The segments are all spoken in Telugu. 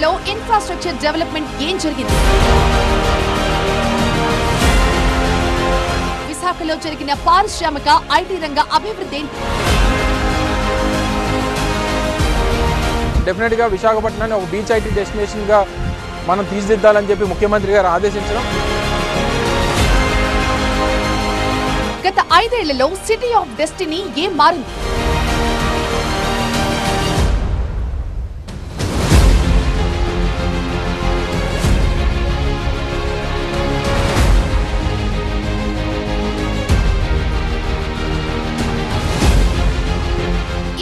ఐదేళ్లలో ఇన్ఫ్రాస్ట్రక్చర్ డెవలప్మెంట్ ఏం జరిగింది? విశాఖలో జరిగిన పారిశ్రామిక ఐటీ రంగ అభివృద్ధి ఏంటి? డెఫినెట్ గా విశాఖపట్నాన్ని ఒక బీచ్ ఐటీ డెస్టినేషన్ గా మనం తీర్చిదిద్దాలని చెప్పి ముఖ్యమంత్రి గారు ఆదేశించడం. గత 5 ఏళ్లలో సిటీ ఆఫ్ డెస్టినీ ఏం మారింది?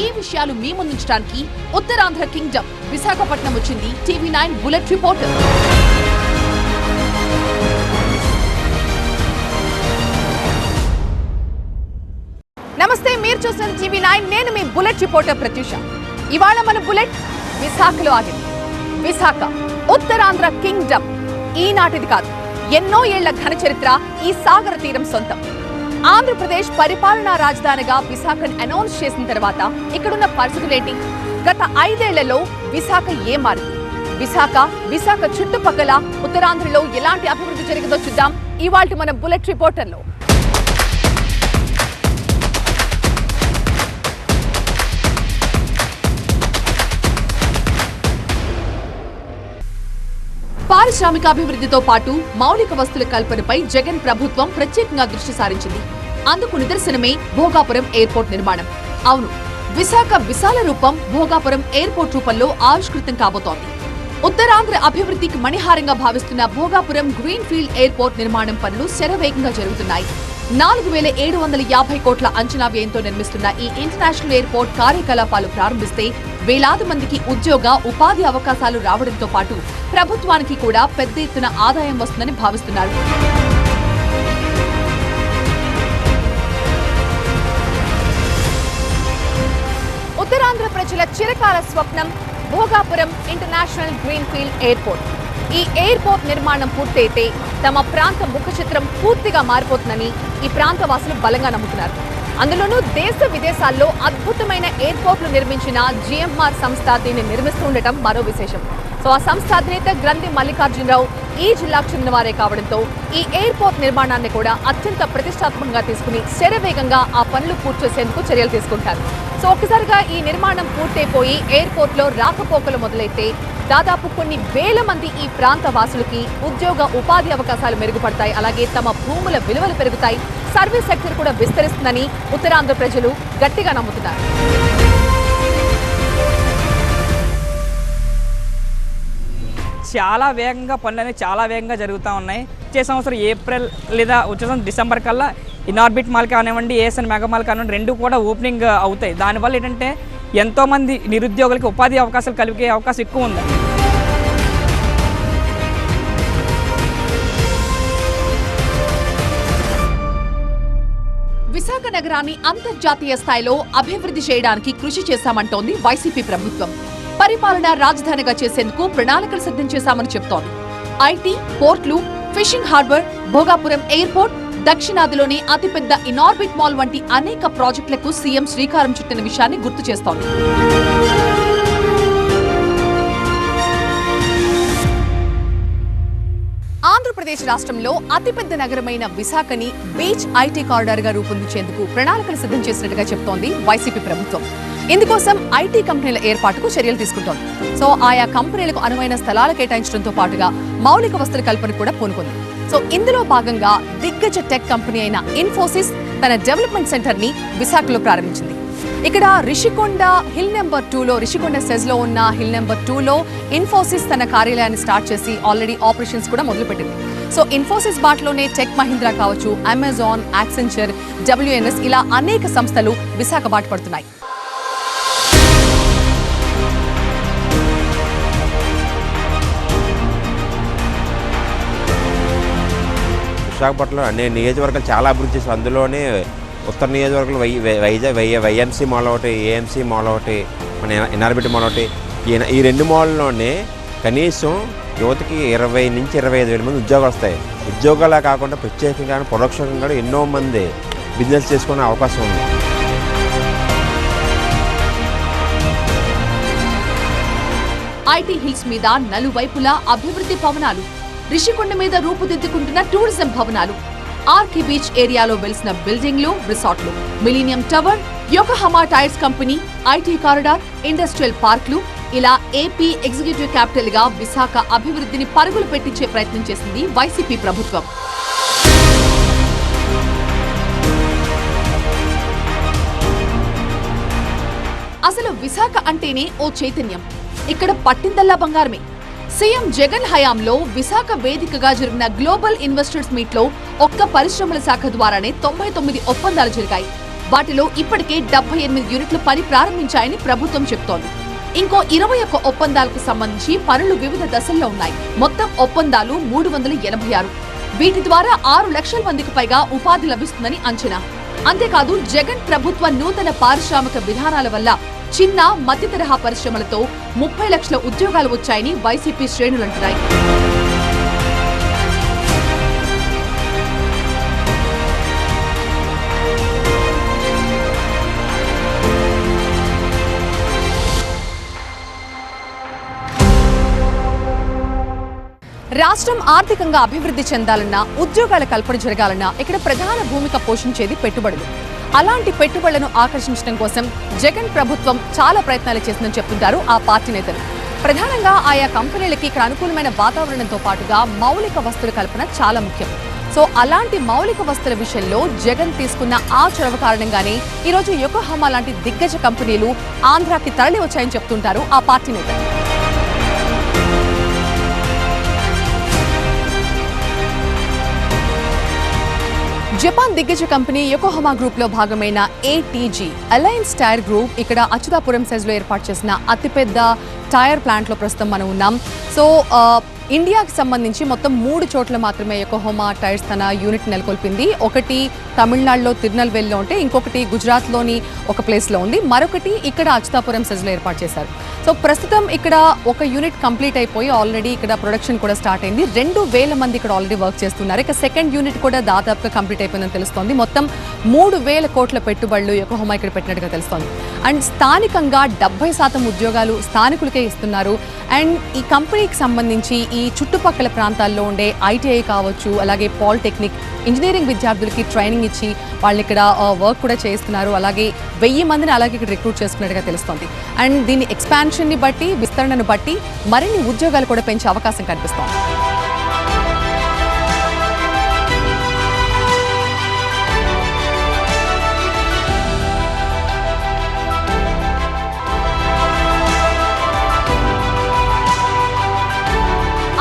ఈ విషయాలు మీ ముందుంచడానికి ఉత్తరాంధ్ర కింగ్డమ్ విశాఖపట్నం వచ్చింది TV9 బులెట్ రిపోర్టర్. నమస్తే, మీరు చూస్తున్న TV9, నేను మీ బులెట్ రిపోర్టర్ ప్రత్యూష. ఇవాళ మన బులెట్ విశాఖలో ఆగింది. విశాఖ ఉత్తరాంధ్ర కింగ్డమ్ ఈనాటిది కాదు, ఎన్నో ఏళ్ల ఘన చరిత్ర ఈ సాగర తీరం సొంతం. ఆంధ్రప్రదేశ్ పరిపాలనా రాజధానిగా విశాఖను అనౌన్స్ చేసిన తర్వాత ఇక్కడున్న పరిస్థితులేంటి? గత 5 ఏళ్లలో విశాఖ ఏం మారింది? విశాఖ చుట్టుపక్కల ఉత్తరాంధ్రలో ఎలాంటి అభివృద్ధి జరిగిందో చూద్దాం ఇవాల్టి మన బులెట్ రిపోర్టర్లో. పారిశ్రామిక అభివృద్ధితో పాటు మౌలిక వస్తుల కల్పనపై జగన్ ప్రభుత్వం ప్రత్యేకంగా దృష్టి సారించింది. అందుకు నిదర్శనమే భోగాపురం ఎయిర్పోర్ట్ నిర్మాణం. అవును, విశాఖ విశాల రూపం భోగాపురం ఎయిర్పోర్ట్ రూపంలో ఆవిష్కృతం కాబోతోంది. ఉత్తరాంధ్ర అభివృద్ధికి మణిహారంగా భావిస్తున్న భోగాపురం గ్రీన్ ఫీల్డ్ ఎయిర్పోర్ట్ నిర్మాణం పనులు శరవేగంగా జరుగుతున్నాయి. 4750 కోట్ల అంచనా వ్యయంతో నిర్మిస్తున్న ఈ ఇంటర్నేషనల్ ఎయిర్పోర్ట్ కార్యకలాపాలు ప్రారంభిస్తే వేలాది మందికి ఉద్యోగ ఉపాధి అవకాశాలు రావడంతో పాటు ప్రభుత్వానికి కూడా పెద్ద ఎత్తున ఆదాయం వస్తుందని భావిస్తున్నారు. ఉత్తరాంధ్ర ప్రజల చిరకాల స్వప్నం Bhogapuram international green field airport. ఈ ఎయిర్పోర్ట్ నిర్మాణం పూర్తయితే తమ ప్రాంత ముఖ చిత్రం పూర్తిగా మారిపోతుందని ఈ ప్రాంత వాసులు బలంగా నమ్ముతున్నారు. అందులోనూ దేశ విదేశాల్లో అద్భుతమైన ఎయిర్పోర్ట్లు నిర్మించిన GMR సంస్థ దీన్ని నిర్మిస్తుండటం మరో విశేషం. సో ఆ సంస్థ అధినేత గ్రంథి మల్లికార్జునరావు ఈ జిల్లాకు చెందిన వారే కావడంతో ఈ ఎయిర్పోర్ట్ నిర్మాణాన్ని కూడా అత్యంత ప్రతిష్టాత్మకంగా తీసుకుని శరవేగంగా ఆ పనులు పూర్తి చేసేందుకు చర్యలు తీసుకుంటారు. సో ఒక్కసారిగా ఈ నిర్మాణం పూర్తయిపోయి ఎయిర్పోర్ట్ లో రాకపోకలు మొదలైతే దాదాపు కొన్ని వేల మంది ఈ ప్రాంత వాసులకి ఉద్యోగ ఉపాధి అవకాశాలు మెరుగుపడతాయి. అలాగే తమ భూముల విలువలు పెరుగుతాయి. సర్వీస్ సెక్టర్ కూడా విస్తరిస్తుందని ఉత్తరాంధ్ర ప్రజలు గట్టిగా నమ్ముతున్నారు. చాలా వేగంగా పనులు అనేవి చాలా వేగంగా జరుగుతూ ఉన్నాయి. వచ్చే సంవత్సరం ఏప్రిల్ లేదా వచ్చే సంవత్సరం డిసెంబర్ కల్లా ఇనార్బిట్ మాల్ కానివ్వండి, ఏఎస్ఎన్ మెగా మాల్ కానివ్వండి, రెండు కూడా ఓపెనింగ్ అవుతాయి. దానివల్ల ఏంటంటే ఎంతోమంది నిరుద్యోగులకి ఉపాధి అవకాశాలు కలిగే అవకాశం ఎక్కువ ఉంది. విశాఖ నగరాన్ని అంతర్జాతీయ స్థాయిలో అభివృద్ధి చేయడానికి కృషి చేశామంటోంది వైసీపీ ప్రభుత్వం. పరిపాలనా రాజధానిగా చేసేందుకు ప్రణాళికలు సిద్ధం చేశామని చెప్తోంది. ఐటీ, పోర్ట్లు, ఫిషింగ్ హార్బర్, భోగాపురం ఎయిర్పోర్ట్, దక్షిణాదిలోని అతిపెద్ద ఇనార్బిట్ మాల్ వంటి అనేక ప్రాజెక్టులకు సీఎం శ్రీకారం చుట్టిన విషయాన్ని గుర్తు చేస్తోంది. ఆంధ్రప్రదేశ్ రాష్ట్రంలో అతిపెద్ద నగరమైన విశాఖని బీచ్ ఐటీ కారిడార్ గా రూపొందించేందుకు ప్రణాళికలు సిద్ధం చేసినట్టుగా చెప్తోంది వైసీపీ ప్రభుత్వం. ఇందుకోసం ఐటీ కంపెనీల ఏర్పాటుకు చర్యలు తీసుకుంటోంది. సో ఆయా కంపెనీలకు అనువైన స్థలాలు కేటాయించడంతో పాటుగా మౌలిక వస్తుల కల్పన కూడా పూనుకుంది. సో ఇందులో భాగంగా దిగ్గజ టెక్ కంపెనీ అయిన ఇన్ఫోసిస్ తన డెవలప్మెంట్ సెంటర్ ని విశాఖలో ప్రారంభించింది. ఇక్కడ రిషికొండ హిల్ నెంబర్ 2లో రిషికొండ సెజ్ లో ఉన్న హిల్ నెంబర్ 2లో ఇన్ఫోసిస్ తన కార్యాలయాన్ని స్టార్ట్ చేసి ఆల్రెడీ ఆపరేషన్స్ కూడా మొదలుపెట్టింది. సో ఇన్ఫోసిస్ బాట్లోనే టెక్ మహీంద్రా కావచ్చు, అమెజాన్, యాక్సెంచర్, WNS ఇలా అనేక సంస్థలు విశాఖ బాట పడుతున్నాయి. విశాఖపట్నంలో అన్ని నియోజకవర్గాలు చాలా అభివృద్ధి చేశారు. అందులోనే ఉత్తర నియోజకవర్గంలో వైజాగ్ వైఎంసీ మాల్ ఒకటి, ఏఎంసీ మాల్ ఒకటి, మన ఇనార్బిట్ మాల్ ఒకటి. ఈ రెండు మాల్లోనే కనీసం యువతకి 20 నుంచి 25 వేల మంది ఉద్యోగాలు వస్తాయి. ఉద్యోగాలే కాకుండా ప్రత్యేకంగా పరోక్షంగా ఎన్నో మంది బిజినెస్ చేసుకునే అవకాశం ఉంది. ఐటీ హిల్స్ మీద నలువైపులా అభివృద్ధి భవనాలు, రిషికొండ మీద రూపుదిద్దుకుంటున్న టూరిజం భవనాలు, ఆర్కీ బీచ్ ఏరియాలో వెలిసిన బిల్డింగ్లు, రిసార్ట్లు, millennium tower, Yokohama tyres company, IT corridor, industrial పార్క్లు, ఇలా ఏపీ ఎగ్జిక్యూటివ్ క్యాపిటల్ గా విశాఖ అభివృద్ధిని పరుగులు పెట్టించే ప్రయత్నం చేసింది వైసీపీ ప్రభుత్వం. అసలు విశాఖ అంటేనే ఓ చైతన్యం. ఇక్కడ పట్టిందల్లా బంగారమే. సీఎం జగన్ హయాంలో విశాఖ వేదికగా జరిగిన గ్లోబల్ ఇన్వెస్టర్స్ మీట్ లో ఒక్క పరిశ్రమల శాఖ ద్వారానే 99 ఒప్పందాలు జరిగాయి. వాటిలో ఇప్పటికే 78 యూనిట్లు పని ప్రారంభించాయని ప్రభుత్వం చెబుతోంది. ఇంకో 21 ఒప్పందాలకు సంబంధించి పనులు వివిధ దశల్లో ఉన్నాయి. మొత్తం ఒప్పందాలు 386. వీటి ద్వారా 6 లక్షల మందికి పైగా ఉపాధి లభిస్తుందని అంచనా. అంతేకాదు జగన్ ప్రభుత్వ నూతన పారిశ్రామిక విధానాల వల్ల చిన్న మధ్య తరహా పరిశ్రమలతో 30 లక్షల ఉద్యోగాలు వచ్చాయని వైసీపీ శ్రేణులంటున్నాయి. రాష్ట్రం ఆర్థికంగా అభివృద్ధి చెందాలన్నా, ఉద్యోగాల కల్పన జరగాలన్నా ఇక్కడ ప్రధాన భూమిక పోషించేది పెట్టుబడులు. అలాంటి పెట్టుబడులను ఆకర్షించడం కోసం జగన్ ప్రభుత్వం చాలా ప్రయత్నాలు చేసిందని చెప్తుంటారు ఆ పార్టీ నేతలు. ప్రధానంగా ఆయా కంపెనీలకి ఇక్కడ అనుకూలమైన వాతావరణంతో పాటుగా మౌలిక వస్తువుల కల్పన చాలా ముఖ్యం. సో అలాంటి మౌలిక వస్తువుల విషయంలో జగన్ తీసుకున్న ఆ చొరవ కారణంగానే ఈరోజు యోకోహామా లాంటి దిగ్గజ కంపెనీలు ఆంధ్రాకి తరలి వచ్చాయని చెప్తుంటారు ఆ పార్టీ నేతలు. జపాన్ దిగ్గజ కంపెనీ యోకోహామా గ్రూప్ లో భాగమైన ఏటీజీ అలయన్స్ టైర్ గ్రూప్ ఇక్కడ అచ్యుతాపురం సైజ్ లో ఏర్పాటు చేసిన అతిపెద్ద టైర్ ప్లాంట్ లో ప్రస్తుతం మనం ఉన్నాం. సో ఇండియాకి సంబంధించి మొత్తం 3 చోట్ల మాత్రమే యోకోహామా టైర్స్ తన యూనిట్ నెలకొల్పింది. ఒకటి తమిళనాడులో తిరునల్వేలిలో ఉంటే, ఇంకొకటి గుజరాత్లోని ఒక ప్లేస్లో ఉంది, మరొకటి ఇక్కడ అచ్యుతాపురం సైజ్లో ఏర్పాటు చేశారు. సో ప్రస్తుతం ఇక్కడ ఒక యూనిట్ కంప్లీట్ అయిపోయి ఆల్రెడీ ఇక్కడ ప్రొడక్షన్ కూడా స్టార్ట్ అయింది. 2,000 మంది ఇక్కడ ఆల్రెడీ వర్క్ చేస్తున్నారు. ఇక సెకండ్ యూనిట్ కూడా దాదాపుగా కంప్లీట్ అయిపోయిందని తెలుస్తోంది. మొత్తం 3,000 కోట్ల పెట్టుబడులు యోకోహామా ఇక్కడ పెట్టినట్టుగా తెలుస్తోంది. అండ్ స్థానికంగా 70% ఉద్యోగాలు స్థానికులకే ఇస్తున్నారు. అండ్ ఈ కంపెనీకి సంబంధించి ఈ చుట్టుపక్కల ప్రాంతాల్లో ఉండే ఐటీఐ కావచ్చు, అలాగే పాలిటెక్నిక్, ఇంజనీరింగ్ విద్యార్థులకి ట్రైనింగ్ ఇచ్చి వాళ్ళు ఇక్కడ వర్క్ కూడా చేస్తున్నారు. అలాగే 1000 మందిని అలాగే ఇక్కడ రిక్రూట్ చేసుకున్నట్టుగా తెలుస్తోంది. అండ్ దీని ఎక్స్పాన్షన్ని బట్టి, విస్తరణను బట్టి మరిన్ని ఉద్యోగాలు కూడా పెంచే అవకాశం కనిపిస్తోంది.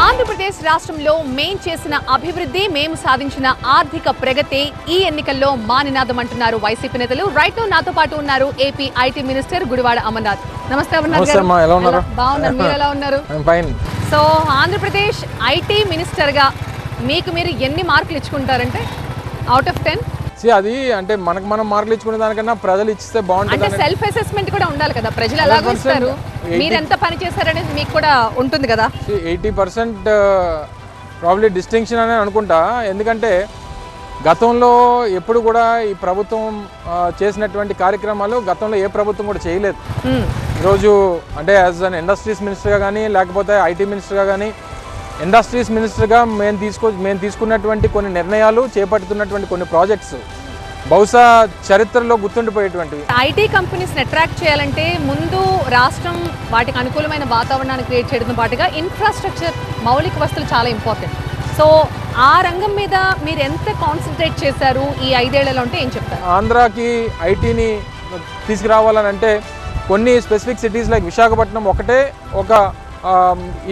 ఆంధ్రప్రదేశ్ రాష్ట్రంలో మేం చేసిన అభివృద్ధి, మేము సాధించిన ఆర్థిక ప్రగతి ఈ ఎన్నికల్లో మా నినాదం అంటున్నారు వైసీపీ నేతలు. రైట్ నాతో పాటు ఉన్నారు AP IT minister Gudivada Amarnath. నమస్తే అమర్నాథ్ గారు. బాగున్నారు, మీరు ఎలా ఉన్నారు? సో ఆంధ్రప్రదేశ్ ఐటీ మినిస్టర్ గా మీకు మీరు ఎన్ని మార్కులు ఇచ్చుకుంటారంటే అవుట్ ఆఫ్ 10? అది అంటే మనకు మనం మార్కులు ఇచ్చుకునే దానికన్నా ప్రజలు ఇచ్చితే బాగుంటుంది. అంటే సెల్ఫ్ అసెస్మెంట్ కూడా ఉండాలి కదా, ప్రజలు ఎలాగో ఇస్తారు, మీరు ఎంత పని చేశారనేది మీకు కూడా ఉంటుంది కదా. 80% ప్రాబ్లీ డిస్టింక్షన్ అని అనుకుంటా. ఎందుకంటే గతంలో ఎప్పుడు కూడా ఈ ప్రభుత్వం చేసినటువంటి కార్యక్రమాలు గతంలో ఏ ప్రభుత్వం కూడా చేయలేదు. ఈరోజు అంటే యాజ్ అన్ ఇండస్ట్రీస్ మినిస్టర్గా కానీ, లేకపోతే ఐటీ మినిస్టర్గా కానీ, ఇండస్ట్రీస్ మినిస్టర్గా మేము తీసుకున్నటువంటి కొన్ని నిర్ణయాలు, చేపడుతున్నటువంటి కొన్ని ప్రాజెక్ట్స్ బహుశా చరిత్రలో గుర్తుండిపోయేటువంటివి. ఐటీ కంపెనీస్ని అట్రాక్ట్ చేయాలంటే ముందు రాష్ట్రం వాటికి అనుకూలమైన వాతావరణాన్ని క్రియేట్ చేయడంతో పాటుగా ఇన్ఫ్రాస్ట్రక్చర్, మౌలిక వస్తువులు చాలా ఇంపార్టెంట్. సో ఆ రంగం మీద మీరు ఎంత కాన్సన్ట్రేట్ చేశారు ఈ 5 ఏళ్లలో అంటే ఏం చెప్తారు? ఆంధ్రాకి ఐటీని తీసుకురావాలని అంటే కొన్ని స్పెసిఫిక్ సిటీస్ లైక్ విశాఖపట్నం ఒకటే ఒక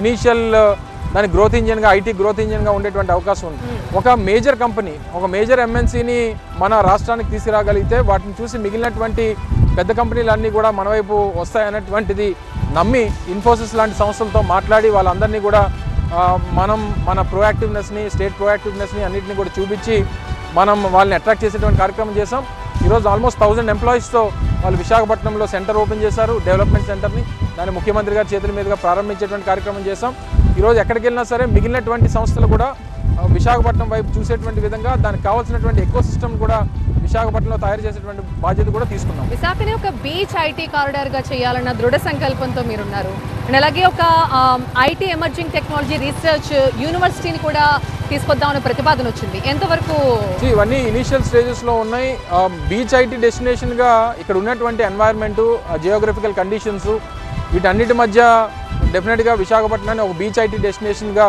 ఇనీషియల్ దాని గ్రోత్ ఇంజిన్గా, ఐటీ గ్రోత్ ఇంజిన్గా ఉండేటువంటి అవకాశం ఉంది. ఒక మేజర్ కంపెనీ, ఒక మేజర్ ఎంఎన్సీని మన రాష్ట్రానికి తీసుకురాగలిగితే వాటిని చూసి మిగిలినటువంటి పెద్ద కంపెనీలన్నీ కూడా మన వైపు వస్తాయనేటువంటిది నమ్మి ఇన్ఫోసిస్ లాంటి సంస్థలతో మాట్లాడి వాళ్ళందరినీ కూడా మనం మన ప్రొయాక్టివ్నెస్ని, స్టేట్ ప్రొయాక్టివ్నెస్ని అన్నింటినీ కూడా చూపించి మనం వాళ్ళని అట్రాక్ట్ చేసేటువంటి కార్యక్రమం చేసాం. ఈరోజు ఆల్మోస్ట్ 1000 ఎంప్లాయీస్తో వాళ్ళు విశాఖపట్నంలో సెంటర్ ఓపెన్ చేశారు, డెవలప్మెంట్ సెంటర్ని. దాన్ని ముఖ్యమంత్రి గారి చేతుల మీదుగా ప్రారంభించేటువంటి కార్యక్రమం చేసాం. ఈరోజు ఎక్కడికి వెళ్ళినా సరే మిగిలినటువంటి సంస్థలు కూడా విశాఖపట్నం వైపు చూసేటువంటి విధంగా దానికి కావాల్సినటువంటి ఎకో సిస్టమ్ కూడా విశాఖపట్నంలో తయారు చేసేటువంటి బాధ్యత కూడా తీసుకున్నాం. విశాఖని ఒక బీచ్ ఐటీ కారిడార్గా చేయాలన్న దృఢ సంకల్పంతో మీరున్నారు. అండ్ అలాగే ఒక ఐటీ ఎమర్జింగ్ టెక్నాలజీ రీసెర్చ్ యూనివర్సిటీని కూడా తీసుకొద్దామన్న ప్రతిపాదన వచ్చింది. ఎంతవరకు? ఇవన్నీ ఇనీషియల్ స్టేజెస్లో ఉన్నాయి. బీచ్ ఐటీ డెస్టినేషన్గా ఇక్కడ ఉన్నటువంటి ఎన్వైర్న్మెంటు, జియోగ్రఫికల్ కండిషన్స్, వీటన్నిటి మధ్య డెఫినెట్గా విశాఖపట్నాన్ని ఒక బీచ్ ఐటీ డెస్టినేషన్గా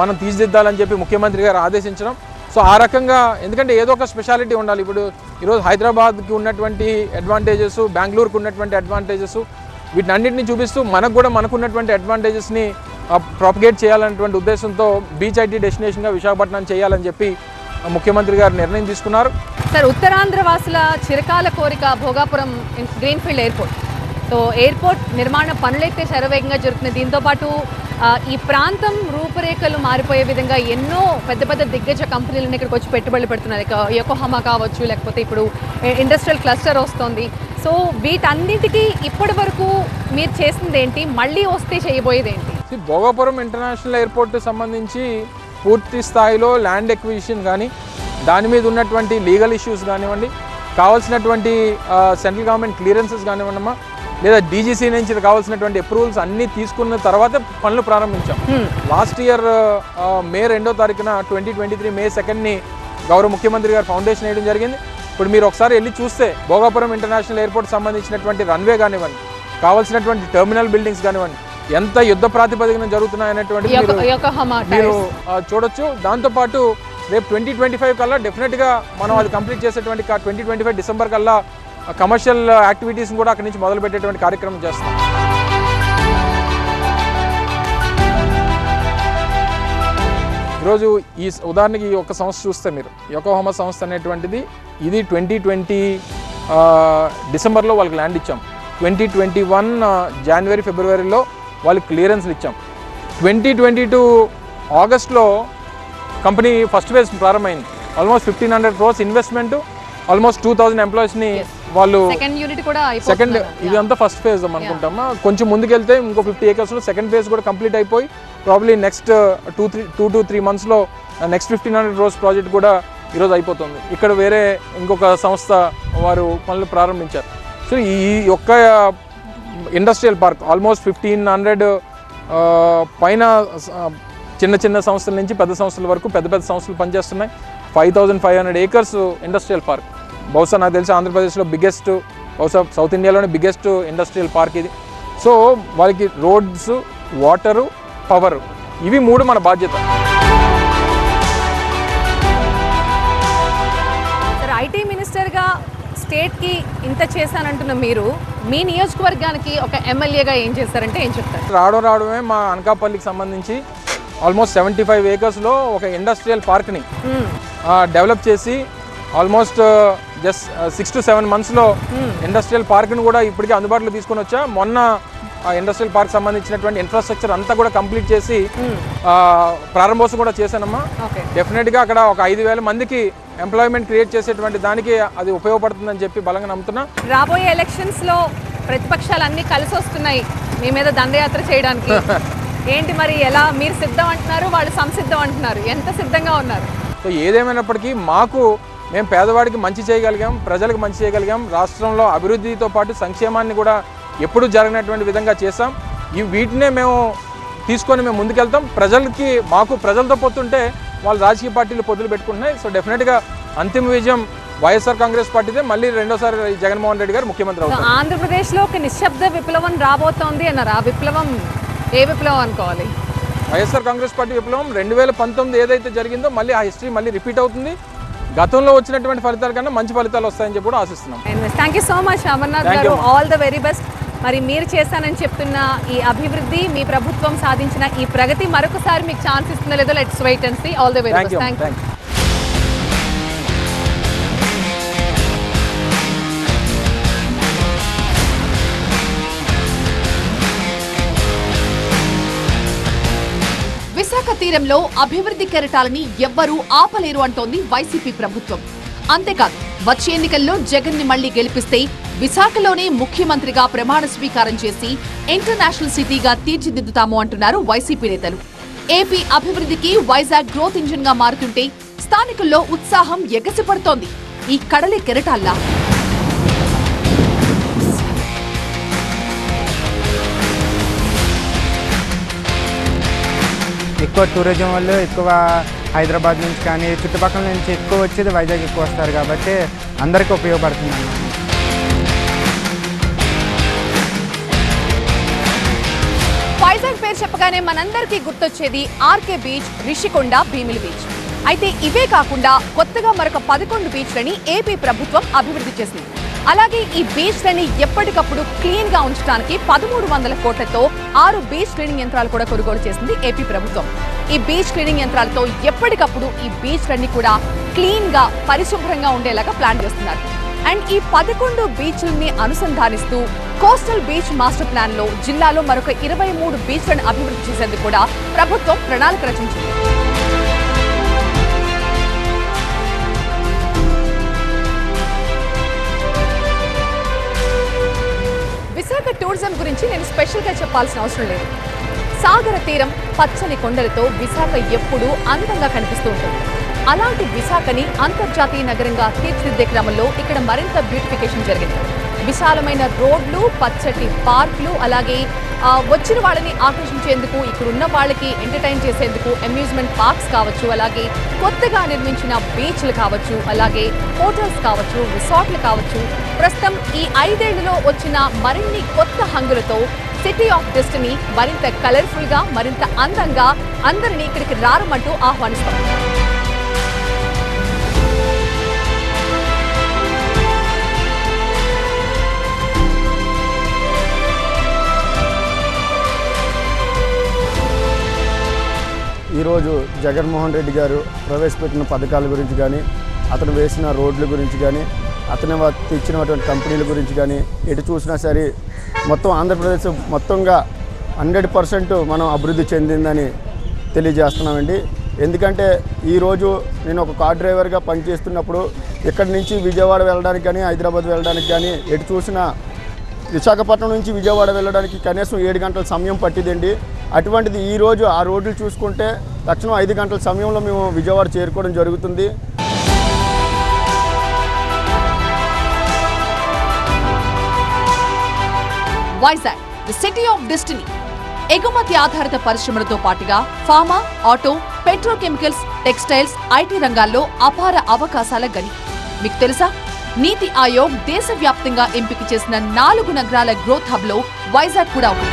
మనం తీర్చిదిద్దాలని చెప్పి ముఖ్యమంత్రి గారు ఆదేశించడం. సో ఆ రకంగా, ఎందుకంటే ఏదో ఒక స్పెషాలిటీ ఉండాలి. ఇప్పుడు ఈరోజు హైదరాబాద్కి ఉన్నటువంటి అడ్వాంటేజెస్, బెంగళూరుకు ఉన్నటువంటి అడ్వాంటేజెస్, వీటినన్నింటినీ చూపిస్తూ మనకున్నటువంటి అడ్వాంటేజెస్ని ప్రాపగేట్ చేయాలనేటువంటి ఉద్దేశంతో బీచ్ ఐటీ డెస్టినేషన్గా విశాఖపట్నం చేయాలని చెప్పి ముఖ్యమంత్రి గారు నిర్ణయం తీసుకున్నారు. సార్, ఉత్తరాంధ్ర వాసుల చిరకాల కోరిక Bhogapuram greenfield airport. So airport నిర్మాణ పనులైతే శరవేగంగా జరుగుతున్నాయి. దీంతోపాటు ఈ ప్రాంతం రూపురేఖలు మారిపోయే విధంగా ఎన్నో పెద్ద పెద్ద దిగ్గజ కంపెనీలను ఇక్కడికి వచ్చి పెట్టుబడులు పెడుతున్నారు. యోకోహామా కావచ్చు, లేకపోతే ఇప్పుడు ఇండస్ట్రియల్ క్లస్టర్ వస్తుంది. సో వీటన్నిటికీ ఇప్పటి వరకు మీరు చేసింది ఏంటి, మళ్ళీ వస్తే చేయబోయేది ఏంటి? భోగాపురం ఇంటర్నేషనల్ ఎయిర్పోర్ట్ సంబంధించి పూర్తి స్థాయిలో ల్యాండ్ ఎక్విజిషన్ కానీ, దాని మీద ఉన్నటువంటి లీగల్ ఇష్యూస్ కానివ్వండి, కావాల్సినటువంటి సెంట్రల్ గవర్నమెంట్ క్లియరెన్సెస్ కానివ్వండి, లేదా డీజీసీ నుంచి కావాల్సినటువంటి అప్రూవల్స్ అన్నీ తీసుకున్న తర్వాత పనులు ప్రారంభించాం. లాస్ట్ ఇయర్ మే 2వ తారీఖున 2023 మే 2ని గౌరవ ముఖ్యమంత్రి గారు ఫౌండేషన్ వేయడం జరిగింది. ఇప్పుడు మీరు ఒకసారి వెళ్ళి చూస్తే భోగాపురం ఇంటర్నేషనల్ ఎయిర్పోర్ట్ సంబంధించినటువంటి రన్వే కానివ్వండి, కావాల్సినటువంటి టెర్మినల్ బిల్డింగ్స్ కానివ్వండి, ఎంత యుద్ధ ప్రాతిపదికన జరుగుతున్నాయనేటువంటి మీరు చూడొచ్చు. దాంతోపాటు రేపు 2025 కల్లా డెఫినెట్గా మనం అది కంప్లీట్ చేసేటువంటి 2025 డిసెంబర్ కల్లా కమర్షియల్ యాక్టివిటీస్ని కూడా అక్కడి నుంచి మొదలుపెట్టేటువంటి కార్యక్రమం చేస్తాం. ఈరోజు ఈ ఉదాహరణకి ఈ ఒక్క సంస్థ చూస్తే మీరు యోకోహామా సంస్థ అనేటువంటిది, ఇది 2020 డిసెంబర్లో వాళ్ళకి ల్యాండ్ ఇచ్చాం. 2021 జనవరి ఫిబ్రవరిలో వాళ్ళకి క్లియరెన్స్లు ఇచ్చాం. 2022 ఆగస్ట్లో కంపెనీ ఫస్ట్ ఫేజ్ ప్రారంభమైంది. ఆల్మోస్ట్ 1,500 crores ఇన్వెస్ట్మెంట్, ఆల్మోస్ట్ 2,000 ఎంప్లాయీస్ని వాళ్ళు సెకండ్, ఇదంతా ఫస్ట్ ఫేజ్ అనుకుంటామా. కొంచెం ముందుకెళ్తే ఇంకో 50 acresలో సెకండ్ ఫేజ్ కూడా కంప్లీట్ అయిపోయి ప్రాబ్లీ నెక్స్ట్ 2 to 3 monthsలో నెక్స్ట్ 1,500 crores ప్రాజెక్ట్ కూడా ఈరోజు అయిపోతుంది. ఇక్కడ వేరే ఇంకొక సంస్థ వారు పనులు ప్రారంభించారు. సో ఈ యొక్క ఇండస్ట్రియల్ పార్క్ ఆల్మోస్ట్ 1,500 పైన చిన్న చిన్న సంస్థల నుంచి పెద్ద సంస్థల వరకు పెద్ద పెద్ద సంస్థలు పనిచేస్తున్నాయి. 5,500 acres ఇండస్ట్రియల్ పార్క్. బహుశా నాకు తెలిసి ఆంధ్రప్రదేశ్లో బిగ్గెస్ట్, బహుశా సౌత్ ఇండియాలోనే బిగ్గెస్ట్ ఇండస్ట్రియల్ పార్క్ ఇది. సో వాళ్ళకి రోడ్స్, వాటరు, పవర్, ఇవి 3 మన బాధ్యత. సార్, ఐటీ మినిస్టర్గా స్టేట్కి ఇంత చేశానంటున్న మీరు మీ నియోజకవర్గానికి ఒక ఎమ్మెల్యేగా ఏం చేస్తారంటే ఏం చెప్తారు? రావడమే మా అనకాపల్లికి సంబంధించి ఆల్మోస్ట్ 75 acresలో ఒక ఇండస్ట్రియల్ పార్క్ని డెవలప్ చేసి ఆల్మోస్ట్ జస్ట్ 6 to 7 monthsలో ఇండస్ట్రియల్ పార్క్ను కూడా ఇప్పటికీ అందుబాటులో తీసుకొని వచ్చా. మొన్న ఇండస్ట్రియల్ పార్క్ సంబంధించినటువంటి ఇన్ఫ్రాస్ట్రక్చర్ అంతా కూడా కంప్లీట్ చేసి ప్రారంభోత్సవం కూడా చేశానమ్మా. డెఫినెట్గా అక్కడ ఒక 5,000 మందికి ఎంప్లాయ్మెంట్ క్రియేట్ చేసేటువంటి దానికి అది ఉపయోగపడుతుందని చెప్పి బలంగా నమ్ముతున్నా. రాబోయే ఎలక్షన్స్లో ప్రతిపక్షాలు అన్నీ కలిసి వస్తున్నాయి మీ మీద దండయాత్ర చేయడానికి. ఏంటి మరి, ఎలా? మీరు సిద్ధం అంటున్నారు, వాళ్ళు సంసిద్ధం అంటున్నారు. ఎంత సిద్ధంగా ఉన్నారు? సో ఏదేమైనప్పటికీ మేము పేదవాడికి మంచి చేయగలిగాం, ప్రజలకు మంచి చేయగలిగాం. రాష్ట్రంలో అభివృద్ధితో పాటు సంక్షేమాన్ని కూడా ఎప్పుడూ జరగనటువంటి విధంగా చేసాం. వీటినే మేము తీసుకొని మేము ముందుకెళ్తాం. ప్రజలతో పొత్తుంటే వాళ్ళు రాజకీయ పార్టీలు పొత్తులు పెట్టుకుంటున్నాయి. సో డెఫినెట్గా అంతిమ విజయం వైఎస్ఆర్ కాంగ్రెస్ పార్టీదే. మళ్ళీ రెండోసారి జగన్మోహన్ రెడ్డి గారు ముఖ్యమంత్రి అవుతారు. ఆంధ్రప్రదేశ్లో ఒక నిశ్శబ్ద విప్లవం రాబోతోంది అన్నారు. ఆ విప్లవం ఏ విప్లవం అనుకోవాలి? వైఎస్ఆర్ కాంగ్రెస్ పార్టీ విప్లవం 2019 ఏదైతే జరిగిందో మళ్ళీ ఆ హిస్టరీ మళ్ళీ రిపీట్ అవుతుంది. గతంలో వచ్చినటువంటి ఫలితాల కన్నా మంచి ఫలితాలు వస్తాయని చెప్పి కూడా ఆశిస్తున్నాం. Thank you so much Amarnath గారు. All the very best. మరి మీరు చేస్తానని చెప్తున్న ఈ అభివృద్ధి, మీ ప్రభుత్వం సాధించిన ఈ ప్రగతి మరొకసారి మీకు ఛాన్స్ ఇస్తుందో లేదో let's wait and see. All the very best. Thank you. Visakha తీరంలో అభివృద్ధి కెరటాలని ఎవ్వరూ ఆపలేరు అంటోంది వైసీపీ ప్రభుత్వం. అంతేకాదు, వచ్చే ఎన్నికల్లో జగన్ ని మళ్లీ గెలిపిస్తే విశాఖలోనే ముఖ్యమంత్రిగా ప్రమాణ స్వీకారం చేసి ఇంటర్నేషనల్ సిటీగా తీర్చిదిద్దుతాము అంటున్నారు వైసీపీ నేతలు. ఏపీ అభివృద్ధికి వైజాగ్ గ్రోత్ ఇంజిన్ గా మారుతుంటే స్థానికుల్లో ఉత్సాహం ఎగసిపడుతోంది. ఈ కడలి కెరటాల్లా? ఎక్కువ టూరిజం వాళ్ళు ఎక్కువ హైదరాబాద్ నుంచి కానీ చుట్టుపక్కల నుంచి ఎక్కువ వచ్చేది వైజాగ్ ఎక్కువ వస్తారు కాబట్టి అందరికీ ఉపయోగపడుతుంది అన్నమాట. వైజాగ్ పేరు చెప్పగానే మనందరికీ గుర్తొచ్చేది ఆర్కే బీచ్, రిషికొండ, భీమిలి బీచ్. అయితే ఇవే కాకుండా కొత్తగా మరొక 11 బీచ్లని ఏపీ ప్రభుత్వం అభివృద్ధి చేసింది. అలాగే ఈ బీచ్లని ఎప్పటికప్పుడు క్లీన్ గా ఉంచడానికి 1300 కోట్లతో 6 బీచ్ క్లీనింగ్ యంత్రాలు కూడా కొనుగోలు చేసింది ఏపీ ప్రభుత్వం. ఈ బీచ్ క్లీనింగ్ యంత్రాలతో ఎప్పటికప్పుడు ఈ బీచ్లన్నీ కూడా క్లీన్ గా పరిశుభ్రంగా ఉండేలాగా ప్లాన్ చేస్తున్నారు. అండ్ ఈ 11 బీచ్లని అనుసంధానిస్తూ కోస్టల్ బీచ్ మాస్టర్ ప్లాన్ లో జిల్లాలో మరొక 23 బీచ్లను అభివృద్ధి చేసేందుకు కూడా ప్రభుత్వం ప్రణాళిక రచించింది. విశాఖ టూరిజం గురించి నేను స్పెషల్ గా చెప్పాల్సిన అవసరం లేదు. సాగర తీరం, పచ్చని కొండలతో విశాఖ ఎప్పుడూ అందంగా కనిపిస్తూ ఉంటుంది. అలాంటి విశాఖని అంతర్జాతీయ నగరంగా తీర్చిదిద్దే క్రమంలో ఇక్కడ మరింత బ్యూటిఫికేషన్ జరిగింది. విశాలమైన రోడ్లు, పచ్చటి పార్కులు, అలాగే వచ్చిన వాళ్ళని ఆకర్షించేందుకు, ఇక్కడ ఉన్న వాళ్ళకి ఎంటర్టైన్ చేసేందుకు అమ్యూజ్మెంట్ పార్క్స్ కావచ్చు, అలాగే కొత్తగా నిర్మించిన బీచ్లు కావచ్చు, అలాగే హోటల్స్ కావచ్చు, రిసార్ట్లు కావచ్చు. ప్రస్తుతం ఈ 5 ఏళ్లలో వచ్చిన మరిన్ని కొత్త హంగులతో సిటీ ఆఫ్ డెస్టినీ మరింత కలర్ఫుల్ గా, మరింత అందంగా అందరినీ ఇక్కడికి రారమంటూ ఆహ్వానిస్తాం. ఈరోజు జగన్మోహన్ రెడ్డి గారు ప్రవేశపెట్టిన పథకాల గురించి కానీ, అతను వేసిన రోడ్ల గురించి కానీ, అతను తెచ్చినటువంటి కంపెనీల గురించి కానీ ఎటు చూసినా సరే మొత్తం ఆంధ్రప్రదేశ్ మొత్తంగా 100% మనం అభివృద్ధి చెందిందని తెలియజేస్తున్నామండి. ఎందుకంటే ఈరోజు నేను ఒక కార్ డ్రైవర్గా పనిచేస్తున్నప్పుడు ఇక్కడి నుంచి విజయవాడ వెళ్ళడానికి కానీ, హైదరాబాద్ వెళ్ళడానికి కానీ, ఎటు చూసినా విశాఖపట్నం నుంచి విజయవాడ వెళ్ళడానికి కనీసం 7 గంటల సమయం పట్టిందండి. అటువంటిది ఈరోజు ఆ రోడ్లు చూసుకుంటే తక్షణం 5 గంటల సమయంలో మేము విజయవాడ చేరుకోవడం జరుగుతుంది. Vizag, the city of destiny. ఎగుమతి ఆధారిత పరిశ్రమలతో పాటుగా pharma, auto, petrochemicals, textiles, IT రంగాల్లో అపార అవకాశాల గని. మీకు తెలుసా, నీతి ఆయోగ్ దేశవ్యాప్తంగా ఎంపిక చేసిన 4 నగరాల గ్రోత్ హబ్ లో వైజాగ్ కూడా ఉంది.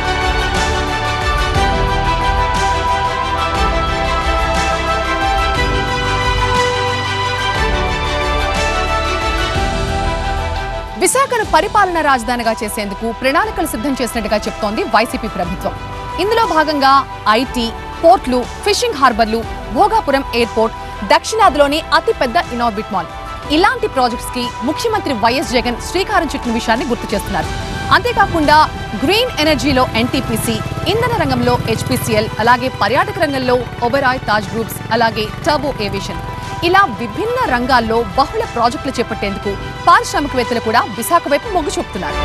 విశాఖను పరిపాలనా రాజధానిగా చేసేందుకు ప్రణాళికలు సిద్ధం చేసినట్టుగా చెప్తోంది వైసీపీ ప్రభుత్వం. ఇందులో భాగంగా ఐటీ, పోర్ట్లు, ఫిషింగ్ హార్బర్లు, భోగాపురం ఎయిర్పోర్ట్, దక్షిణాదిలోని అతిపెద్ద ఇనార్బిట్ మాల్, ఇలాంటి ప్రాజెక్ట్స్ కి ముఖ్యమంత్రి వైఎస్ జగన్ శ్రీకారం చుట్టిన విషయాన్ని గుర్తు చేస్తున్నారు. అంతేకాకుండా గ్రీన్ ఎనర్జీలో ఎన్టీపీసీ, ఇంధన రంగంలో హెచ్పీసీఎల్, అలాగే పర్యాటక రంగంలో ఒబెరాయ్ తాజ్ గ్రూప్స్, అలాగే టర్బో ఏవియేషన్, ఇలా విభిన్న రంగాల్లో బహుళ ప్రాజెక్టులు చేపట్టేందుకు పారిశ్రామికవేత్తలు కూడా విశాఖ వైపు మొగ్గు చూపుతున్నారు.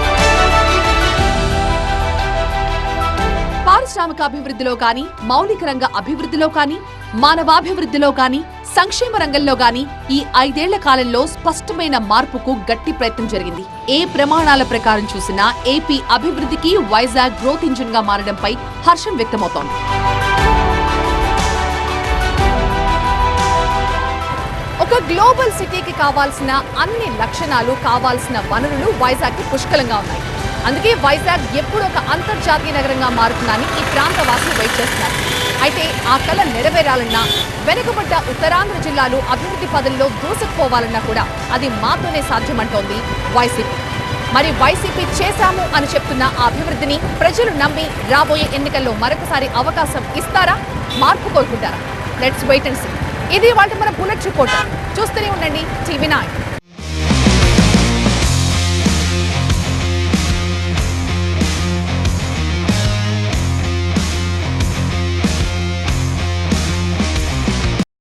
పారిశ్రామిక అభివృద్ధిలో కానీ, మౌలిక రంగ అభివృద్ధిలో కానీ, మానవాభివృద్ధిలో కానీ, సంక్షేమ రంగంలో కానీ ఈ 5 ఏళ్ల కాలంలో స్పష్టమైన మార్పుకు గట్టి ప్రయత్నం జరిగింది. ఏ ప్రమాణాల ప్రకారం చూసినా ఏపీ అభివృద్ధికి వైజాగ్ గ్రోత్ ఇంజిన్ గా మారడంపై హర్షం వ్యక్తమవుతోంది. ఒక గ్లోబల్ సిటీకి కావాల్సిన అన్ని లక్షణాలు, కావాల్సిన వనరులు వైజాగ్ కి పుష్కలంగా ఉన్నాయి. అందుకే వైజాగ్ ఎప్పుడు ఒక అంతర్జాతీయ నగరంగా మారుతుందని ఈ ప్రాంత వాసులు వెయిట్ చేస్తున్నారు. అయితే ఆ కళ నెరవేరాలన్నా, వెనుకబడ్డ ఉత్తరాంధ్ర జిల్లాలు అభివృద్ధి పదంలో దూసుకుపోవాలన్నా కూడా అది మాతోనే సాధ్యమంటోంది వైసీపీ. మరి వైసీపీ చేశాము అని చెప్తున్న ఆ అభివృద్ధిని ప్రజలు నమ్మి రాబోయే ఎన్నికల్లో మరొకసారి అవకాశం ఇస్తారా, మార్పు కోరుకుంటారా? Let's wait and see. ఇది వాళ్ళ మన బుల్లెట్ రిపోర్టర్. చూస్తూనే ఉండండి టీవీ 9.